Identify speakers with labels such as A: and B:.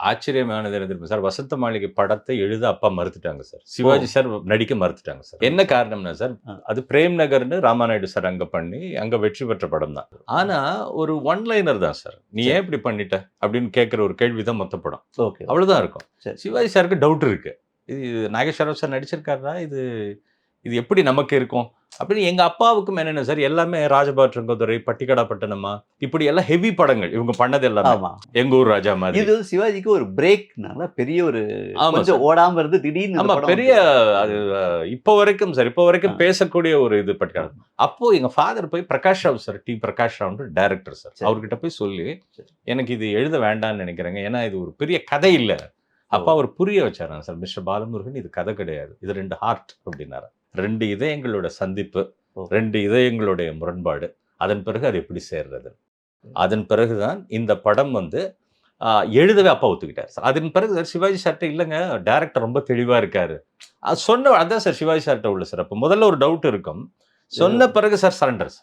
A: ஆச்சரியமானது என்ன தெரியுமா சார்? வசந்த மாளிகை படத்தை எழுத அப்பா மறுத்துட்டாங்க சார்.
B: ஓ!
A: சிவாஜி சார் நடிக்க மறுத்துட்டாங்க சார். என்ன காரணம்னா சார்,
B: ஆ.
A: அது பிரேம் நகர்ன்னு ராமாநாயுடு சார் அங்க பண்ணி, அங்க வெற்றி பெற்ற படம் தான். ஆனா, ஒரு ஒன் லைனர் தான் சார். "நீ
B: சரி.
A: ஏன் இப்படி பண்ணிட்ட?" அப்படின்னு கேட்கிற ஒரு கேள்வி தான் மொத்த படம்.
B: ஓகே.
A: அவ்வளவுதான் இருக்கும்.
B: சரி.
A: சிவாஜி சாருக்கு டவுட் இருக்கு. இது நாகேஸ்வரராவ் சார் நடிச்சிருக்காரா? இது இது எப்படி நமக்கு இருக்கும்? அப்படின்னு எங்க அப்பாவுக்கும் என்னென்ன சார், எல்லாமே ராஜபாற்றங்குதிரை, பட்டிக்காடா பட்டணமா, இப்படி எல்லாம் ஹெவி படங்கள். இவங்க பண்ணது எல்லாமே.
B: ஆமா.
A: எங்க ஊர் ராஜா மாதிரி.
B: இது வந்து சிவாஜிக்கு ஒரு பிரேக்னால பெரிய ஒரு
A: ஆமா
B: கொஞ்சம்
A: சார்.
B: ஓடாம இருந்து திடீர்னு இந்த
A: ஆமா.
B: படம்
A: பெரிய
B: வந்து
A: அது இப்ப வரைக்கும் சார். இப்ப வரைக்கும்
B: ஆ.
A: பேசக்கூடிய ஒரு இது பட்டிக்காடு. அப்போ எங்க ஃபாதர் போய் பிரகாஷ் ராவ் சார், பிரகாஷ் ராவ்ன்ற டைரக்டர் சார்.
B: சரி.
A: அவர்கிட்ட போய் சொல்லி,
B: சரி.
A: எனக்கு இது எழுத வேண்டாம்னு நினைக்கிறேங்க. ஏன்னா இது ஒரு பெரிய கதை இல்ல. அப்ப அவர் புரிய வச்சாராம் சார். மிஸ்டர் பாலமுருகன் இது கதை கிடையாது. இது 2 ஹார்ட் அப்படின்னாராம். 2 இதயங்களோட சந்திப்பு,
B: ஓ.
A: 2 இதயங்களுடைய முரண்பாடு. அதன் பிறகு அது எப்படி சேர்றது? அதன் பிறகு தான் இந்த படம் வந்து எழுதவே அப்பா ஒத்துக்கிட்டார் சார். அதன் பிறகு சிவாஜி சார்ட்ட இல்லங்க டைரக்டர் ரொம்ப தெளிவா இருக்காரு. அது சொன்ன அதான் சார் சிவாஜி சார்ட்ட உள்ள சிறப்பு. முதல்ல ஒரு டவுட் இருக்கும். சொன்ன பிறகு சார் சரண்டர் சார்.